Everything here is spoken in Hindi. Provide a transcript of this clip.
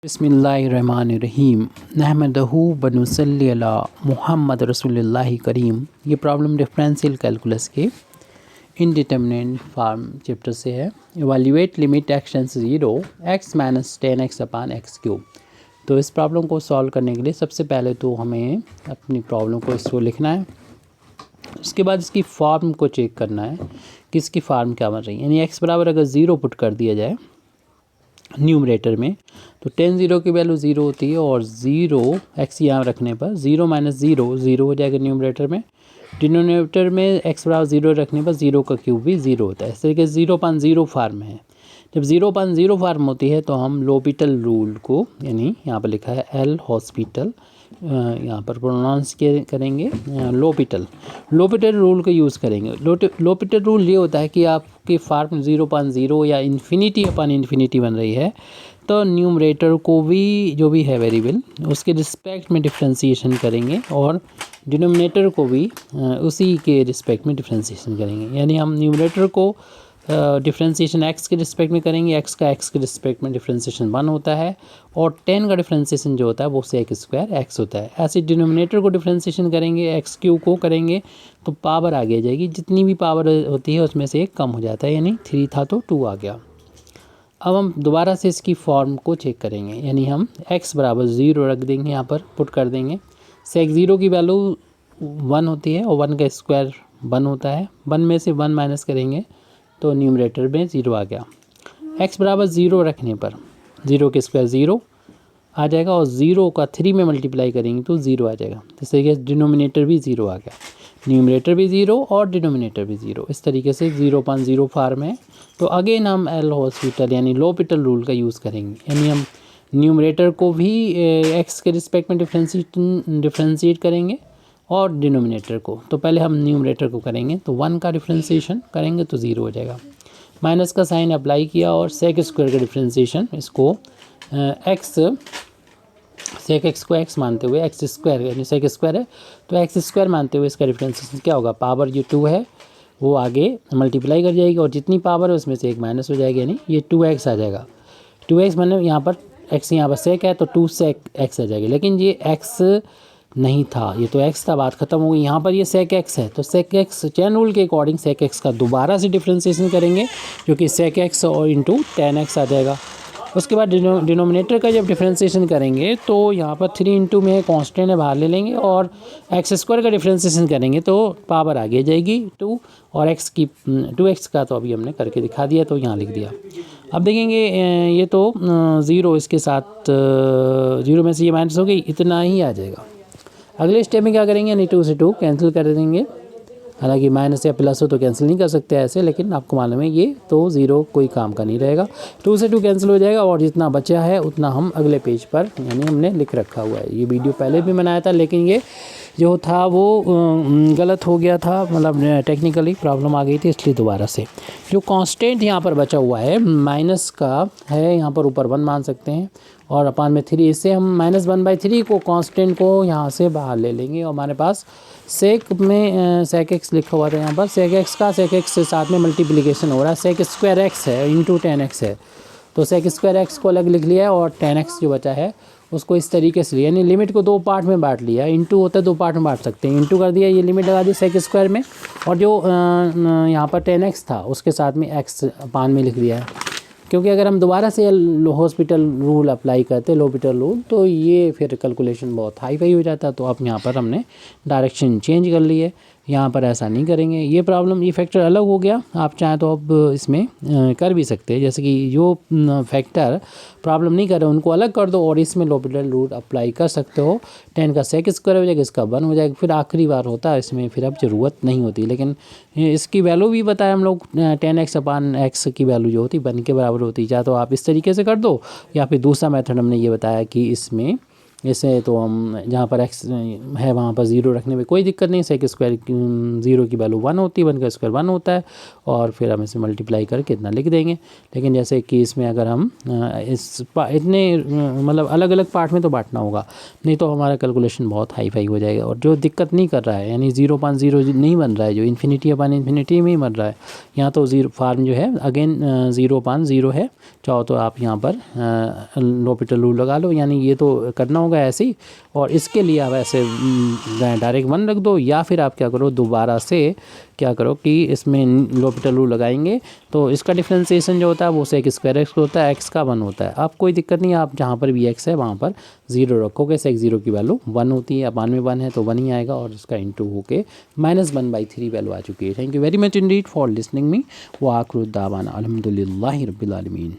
बिस्मिल्लाहिर्रहमानिर्रहीम नहमदहू वनुसल्ली अला मुहम्मद रसूलुल्लाहि करीम। ये प्रॉब्लम डिफरेंशियल कैलकुलस के इनडिटरमिनेट फॉर्म चैप्टर से है। Evaluate limit x tends to 0 x minus 10x upon x cube. तो इस प्रॉब्लम को सॉल्व करने के लिए सबसे पहले तो हमें अपनी प्रॉब्लम को इसको लिखना है। उसके बाद इसकी फॉर्म को चेक करना है कि इसकी फॉर्म क्या बन रही है। यानी x बराबर अगर 0 पुट कर दिया जाए न्यूमरेटर में तो 10 0 की वैल्यू 0 होती है और 0 x यहाँ रखने पर 0 माइनस 0 0 हो जाएगा न्यूमरेटर में। डिनोमिनेटर में x बराबर 0 रखने पर 0 का क्यूब भी 0 होता है। इस तरीके से 0.0 फार्म है। जब 0.0 फार्म होती है तो हम लोपिटल रूल को, यानी यहाँ पर लिखा है एल हॉस्पिटल, यहाँ पर प्रोनाउंस करेंगे लोपिटल रूल को यूज़ करेंगे। लोपिटल रूल ये होता है कि आपके फार्म 0.0 या इन्फिनिटी अपन इन्फिनिटी बन रही है तो न्यूमरेटर को भी जो भी है वेरिएबल उसके रिस्पेक्ट में डिफ्रेंसीशन करेंगे और डिनोमिनेटर को भी उसी के रिस्पेक्ट में डिफ्रेंसीशन करेंगे। यानी हम न्यूमरेटर को डिफ्रेंसीशन x के रिस्पेक्ट में करेंगे, x का x के रिस्पेक्ट में डिफ्रेंसीशन 1 होता है और 10 का डिफ्रेंसीशन जो होता है वो सेक स्क्वायर x होता है। ऐसे डिनोमिनेटर को डिफ्रेंसीशन करेंगे, x क्यूब को करेंगे तो पावर आगे जाएगी, जितनी भी पावर होती है उसमें से एक कम हो जाता है, यानी 3 था तो 2 आ गया। अब हम दोबारा से इसकी फॉर्म को चेक करेंगे, यानी हम x बराबर 0 रख देंगे, यहाँ पर पुट कर देंगे। सेक 0 की वैल्यू 1 होती है और 1 का स्क्वायर 1 होता है। 1 में से 1 माइनस करेंगे तो न्यूमरेटर में 0 आ गया। x बराबर 0 रखने पर 0 के स्क्वायर 0 आ जाएगा और 0 का 3 में मल्टीप्लाई करेंगे तो 0 आ जाएगा। इस तरीके से डिनोमिनेटर भी 0 आ गया, न्यूमरेटर भी 0 और डिनोमिनेटर भी 0। इस तरीके से 0.0 फार्म है। तो अगेन हम एल हॉस्पिटल यानी लोपिटल रूल का यूज़ करेंगे, यानी हम न्यूमरेटर को भी x के रिस्पेक्ट में डिफ्रेंशिएट करेंगे और डिनोमिनेटर को। तो पहले हम न्यूमरेटर को करेंगे तो 1 का डिफ्रेंशिएशन करेंगे तो 0 हो जाएगा। माइनस का साइन अप्लाई किया और सेक स्क्वायर का डिफ्रेंशिएशन, इसको सेक एक्स को x मानते हुए एक्स स्क्वायर यानी सेक स्क्वायर है तो एक्स स्क्वायर मानते हुए इसका डिफ्रेंशिएशन क्या होगा, पावर जो 2 है वो आगे मल्टीप्लाई कर जाएगी और जितनी पावर है उसमें से एक माइनस हो जाएगी, यानी ये 2x आ जाएगा। 2x मैंने यहाँ पर x यहाँ पर सेक है तो 2 सेक x आ जाएगी, लेकिन ये x नहीं था, ये तो x था, बात खत्म हो गई। यहाँ पर ये सेक x है तो सेक x चेन रूल के अकॉर्डिंग सेक x का दोबारा से डिफ्रेंशिएशन करेंगे जो कि सेक x और इंटू 10x आ जाएगा। उसके बाद डिनोमिनेटर का जब डिफ्रेंशिएशन करेंगे तो यहाँ पर 3 इंटू में कांस्टेंट है बाहर ले लेंगे और एक्स स्क्वायर का डिफ्रेंशिएशन करेंगे तो पावर आगे जाएगी 2 और x की 2x का तो अभी हमने करके दिखा दिया तो यहाँ लिख दिया। अब देखेंगे ये तो 0 इसके साथ 0 में से ये माइनस हो गई, इतना ही आ जाएगा। अगले स्टेप में क्या करेंगे, यानी 2 से 2 कैंसिल कर देंगे। हालांकि माइनस या प्लस हो तो कैंसिल नहीं कर सकते ऐसे, लेकिन आपको मालूम है ये तो 0 कोई काम का नहीं रहेगा। 2 से 2 कैंसिल हो जाएगा और जितना बचा है उतना हम अगले पेज पर यानी हमने लिख रखा हुआ है। ये वीडियो पहले भी बनाया था लेकिन ये जो था वो गलत हो गया था, मतलब टेक्निकली प्रॉब्लम आ गई थी, इसलिए दोबारा से जो कांस्टेंट यहाँ पर बचा हुआ है माइनस का है, यहाँ पर ऊपर 1 मान सकते हैं और अपान में 3, इससे हम -1/3 को कांस्टेंट को यहाँ से बाहर ले लेंगे और हमारे पास सेक में सेक एक्स लिखा हुआ था, यहाँ पर सेक एक्स का सेक एक्स से साथ में मल्टीप्लिकेशन हो रहा है, सेक स्क्वायर एक्स है इंटू 10x है तो सेक स्क्वायर एक्स को अलग लिख लिया है और 10x जो बचा है उसको इस तरीके से लिया, यानी लिमिट को 2 पार्ट में बांट लिया। इंटू होता है 2 पार्ट में बांट सकते हैं, इंटू कर दिया, ये लिमिट लगा दी सेक स्क्वायर में और जो यहाँ पर 10x था उसके साथ में x अपान में लिख दिया है। क्योंकि अगर हम दोबारा से हॉस्पिटल रूल अप्लाई करते लोपिटल रूल तो ये फिर कैलकुलेशन बहुत हाई फाई हो जाता, तो अब यहाँ पर हमने डायरेक्शन चेंज कर ली है, यहाँ पर ऐसा नहीं करेंगे। ये प्रॉब्लम ये फैक्टर अलग हो गया, आप चाहें तो अब इसमें कर भी सकते हैं, जैसे कि जो फैक्टर प्रॉब्लम नहीं कर रहे उनको अलग कर दो और इसमें लोपिटल रूल अप्लाई कर सकते हो। 10 का सेक स्क्वायर हो जाएगा, इसका 1 हो जाएगा, फिर आखिरी बार होता है इसमें, फिर अब ज़रूरत नहीं होती। लेकिन इसकी वैल्यू भी बताया हम लोग 10x अपान x की वैल्यू जो होती 1 के बराबर होती, चाहे तो आप इस तरीके से कर दो या फिर दूसरा मेथड हमने ये बताया कि इसमें जैसे तो हम जहाँ पर x है वहाँ पर 0 रखने में कोई दिक्कत नहीं, सेक स्क्वायर 0 की वैल्यू 1 होती है, 1 का स्क्वायर 1 होता है, और फिर हम इसे मल्टीप्लाई करके इतना लिख देंगे। लेकिन जैसे कि इसमें अगर हम इतने मतलब अलग अलग पार्ट में तो बांटना होगा, नहीं तो हमारा कैलकुलेशन बहुत हाई फाई हो जाएगा। और जो दिक्कत नहीं कर रहा है, यानी 0/0 नहीं बन रहा है, जो इन्फिनिटी अपन इन्फिनिटी में ही बन रहा है, यहाँ तो जीरो फार्म जो है अगेन 0/0 है। चाहो तो आप यहाँ पर l'Hopital रूल लगा लो, यानी ये तो करना होगा ऐसे ही। और इसके लिए आप ऐसे डायरेक्ट 1 रख दो, या फिर आप क्या करो दोबारा से क्या करो कि इसमें l'Hopital रूल लगाएंगे तो इसका डिफ्रेंसिएशन जो होता है वो सेक स्क्वायर एक्स होता है, एक्स का 1 होता है। आप कोई दिक्कत नहीं, आप जहाँ पर भी एक्स है वहाँ पर 0 रखोगे, सेक 0 की वैल्यू 1 होती है, अपान में 1 है तो 1 ही आएगा, और इसका इंटू होके -1/3 वैल्यू आ चुकी है। Thank you very much Indeed for listening me. व आखिर दावाना अल्हम्दुलिल्लाहि रब्बिल आलमीन।